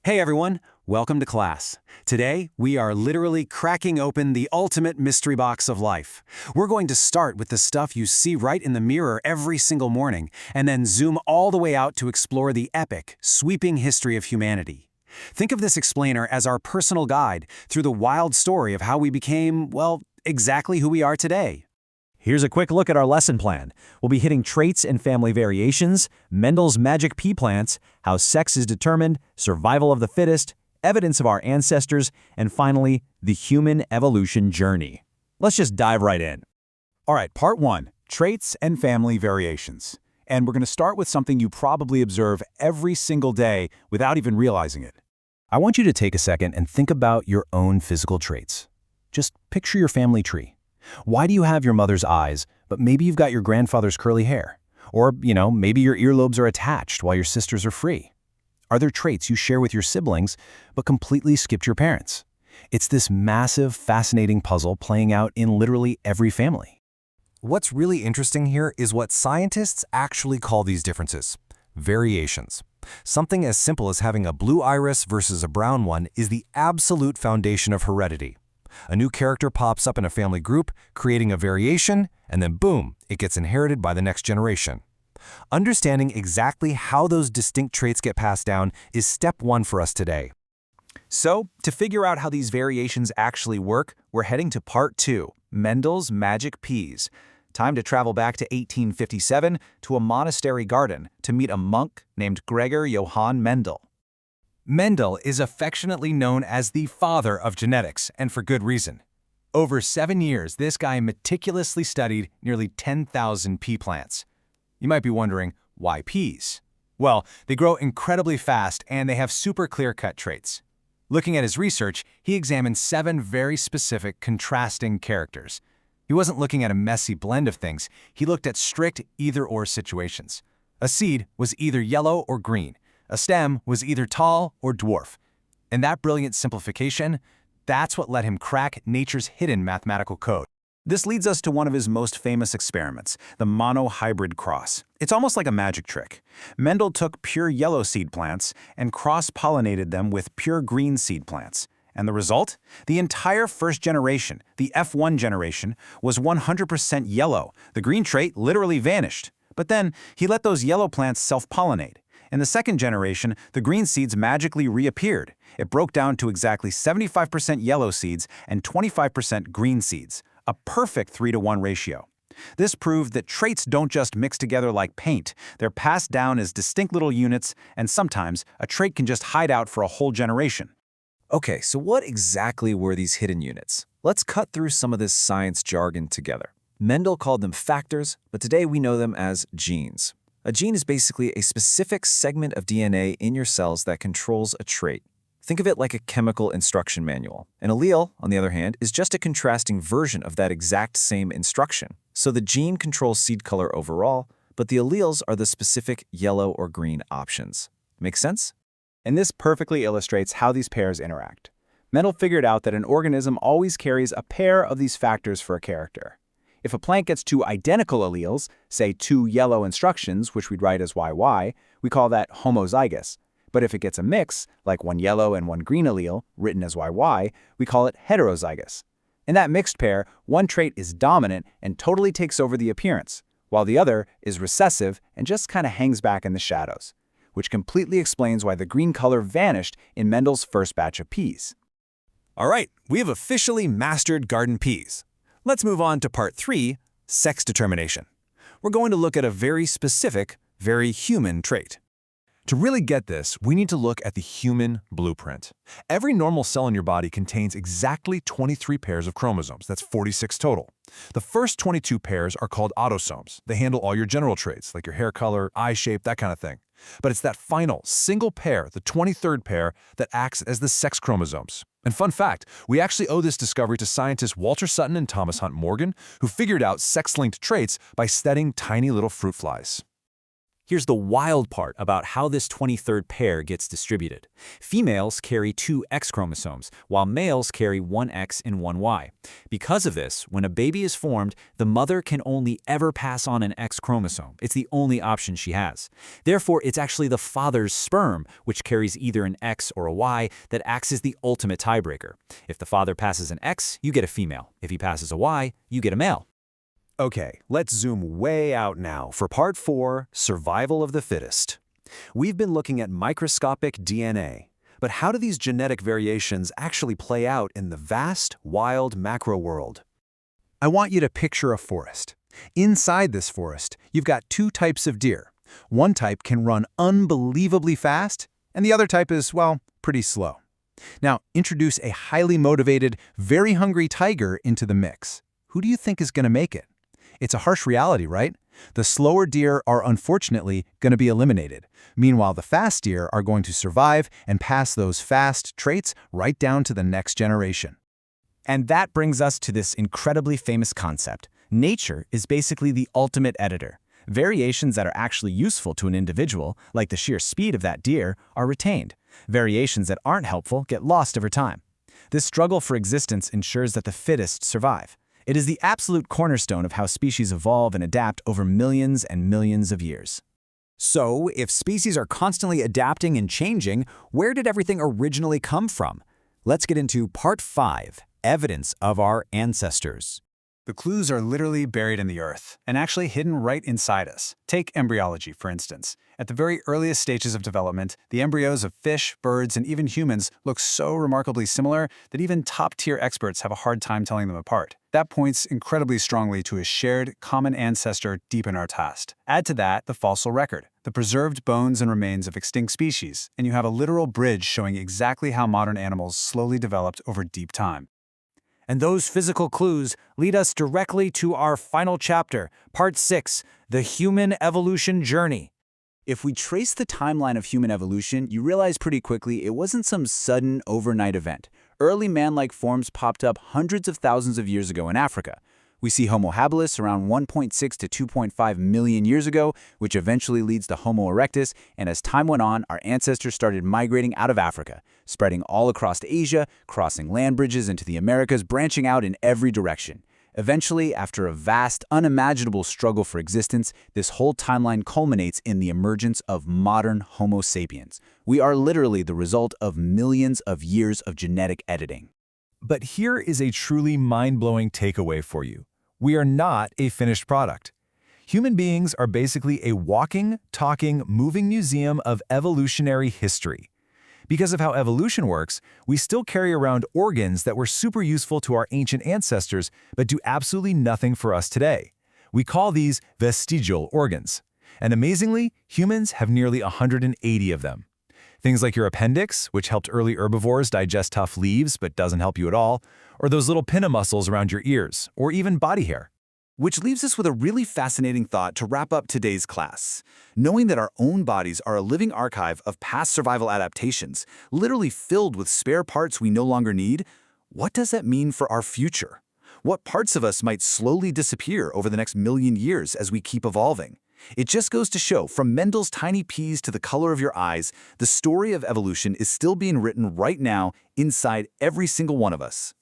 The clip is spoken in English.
Hey everyone, welcome to class. Today, we are literally cracking open the ultimate mystery box of life. We're going to start with the stuff you see right in the mirror every single morning, and then zoom all the way out to explore the epic, sweeping history of humanity. Think of this explainer as our personal guide through the wild story of how we became, well, exactly who we are today. Here's a quick look at our lesson plan. We'll be hitting traits and family variations, Mendel's magic pea plants, how sex is determined, survival of the fittest, evidence of our ancestors, and finally, the human evolution journey. Let's just dive right in. All right, part 1, traits and family variations. And we're going to start with something you probably observe every single day without even realizing it. I want you to take a second and think about your own physical traits. Just picture your family tree. Why do you have your mother's eyes, but maybe you've got your grandfather's curly hair? Or, maybe your earlobes are attached while your sisters are free. Are there traits you share with your siblings, but completely skipped your parents? It's this massive, fascinating puzzle playing out in literally every family. What's really interesting here is what scientists actually call these differences: variations. Something as simple as having a blue iris versus a brown one is the absolute foundation of heredity. A new character pops up in a family group, creating a variation, and then boom, it gets inherited by the next generation. Understanding exactly how those distinct traits get passed down is step 1 for us today. So, to figure out how these variations actually work, we're heading to part 2, Mendel's magic peas. Time to travel back to 1857 to a monastery garden to meet a monk named Gregor Johann Mendel. Mendel is affectionately known as the father of genetics, and for good reason. Over 7 years, this guy meticulously studied nearly 10,000 pea plants. You might be wondering, why peas? Well, they grow incredibly fast and they have super clear-cut traits. Looking at his research, he examined 7 very specific, contrasting characters. He wasn't looking at a messy blend of things, he looked at strict either-or situations. A seed was either yellow or green. A stem was either tall or dwarf. And that brilliant simplification, that's what let him crack nature's hidden mathematical code. This leads us to one of his most famous experiments, the monohybrid cross. It's almost like a magic trick. Mendel took pure yellow seed plants and cross-pollinated them with pure green seed plants. And the result? The entire first generation, the F1 generation, was 100% yellow. The green trait literally vanished. But then, he let those yellow plants self-pollinate. In the second generation, the green seeds magically reappeared. It broke down to exactly 75% yellow seeds and 25% green seeds, a perfect 3-to-1 ratio. This proved that traits don't just mix together like paint, they're passed down as distinct little units, and sometimes a trait can just hide out for a whole generation. Okay, so what exactly were these hidden units? Let's cut through some of this science jargon together. Mendel called them factors, but today we know them as genes. A gene is basically a specific segment of DNA in your cells that controls a trait. Think of it like a chemical instruction manual. An allele, on the other hand, is just a contrasting version of that exact same instruction. So the gene controls seed color overall, but the alleles are the specific yellow or green options. Make sense? And this perfectly illustrates how these pairs interact. Mendel figured out that an organism always carries a pair of these factors for a character. If a plant gets 2 identical alleles, say 2 yellow instructions, which we'd write as YY, we call that homozygous. But if it gets a mix, like 1 yellow and 1 green allele, written as YY, we call it heterozygous. In that mixed pair, one trait is dominant and totally takes over the appearance, while the other is recessive and just kind of hangs back in the shadows, which completely explains why the green color vanished in Mendel's first batch of peas. All right, we have officially mastered garden peas. Let's move on to part 3, sex determination. We're going to look at a very specific, very human trait. To really get this, we need to look at the human blueprint. Every normal cell in your body contains exactly 23 pairs of chromosomes. That's 46 total. The first 22 pairs are called autosomes. They handle all your general traits, like your hair color, eye shape, that kind of thing. But it's that final, single pair, the 23rd pair, that acts as the sex chromosomes. And fun fact, we actually owe this discovery to scientists Walter Sutton and Thomas Hunt Morgan, who figured out sex-linked traits by studying tiny little fruit flies. Here's the wild part about how this 23rd pair gets distributed. Females carry 2 X chromosomes, while males carry 1 X and 1 Y. Because of this, when a baby is formed, the mother can only ever pass on an X chromosome. It's the only option she has. Therefore, it's actually the father's sperm, which carries either an X or a Y, that acts as the ultimate tiebreaker. If the father passes an X, you get a female. If he passes a Y, you get a male. Okay, let's zoom way out now for Part 4, Survival of the Fittest. We've been looking at microscopic DNA, but how do these genetic variations actually play out in the vast, wild macro world? I want you to picture a forest. Inside this forest, you've got 2 types of deer. One type can run unbelievably fast, and the other type is, well, pretty slow. Now, introduce a highly motivated, very hungry tiger into the mix. Who do you think is going to make it? It's a harsh reality, right? The slower deer are unfortunately going to be eliminated. Meanwhile, the fast deer are going to survive and pass those fast traits right down to the next generation. And that brings us to this incredibly famous concept. Nature is basically the ultimate editor. Variations that are actually useful to an individual, like the sheer speed of that deer, are retained. Variations that aren't helpful get lost over time. This struggle for existence ensures that the fittest survive. It is the absolute cornerstone of how species evolve and adapt over millions and millions of years. So, if species are constantly adapting and changing, where did everything originally come from? Let's get into Part 5, Evidence of Our Ancestors. The clues are literally buried in the earth, and actually hidden right inside us. Take embryology, for instance. At the very earliest stages of development, the embryos of fish, birds, and even humans look so remarkably similar that even top-tier experts have a hard time telling them apart. That points incredibly strongly to a shared, common ancestor deep in our past. Add to that the fossil record, the preserved bones and remains of extinct species, and you have a literal bridge showing exactly how modern animals slowly developed over deep time. And those physical clues lead us directly to our final chapter, Part 6, The Human Evolution Journey. If we trace the timeline of human evolution, you realize pretty quickly it wasn't some sudden overnight event. Early man-like forms popped up hundreds of thousands of years ago in Africa. We see Homo habilis around 1.6 to 2.5 million years ago, which eventually leads to Homo erectus, and as time went on, our ancestors started migrating out of Africa, spreading all across Asia, crossing land bridges into the Americas, branching out in every direction. Eventually, after a vast, unimaginable struggle for existence, this whole timeline culminates in the emergence of modern Homo sapiens. We are literally the result of millions of years of genetic editing. But here is a truly mind-blowing takeaway for you. We are not a finished product. Human beings are basically a walking, talking, moving museum of evolutionary history. Because of how evolution works, we still carry around organs that were super useful to our ancient ancestors but do absolutely nothing for us today. We call these vestigial organs. And amazingly, humans have nearly 180 of them. Things like your appendix, which helped early herbivores digest tough leaves but doesn't help you at all, or those little pinna muscles around your ears, or even body hair. Which leaves us with a really fascinating thought to wrap up today's class. Knowing that our own bodies are a living archive of past survival adaptations, literally filled with spare parts we no longer need, what does that mean for our future? What parts of us might slowly disappear over the next million years as we keep evolving? It just goes to show, from Mendel's tiny peas to the color of your eyes, the story of evolution is still being written right now inside every single one of us.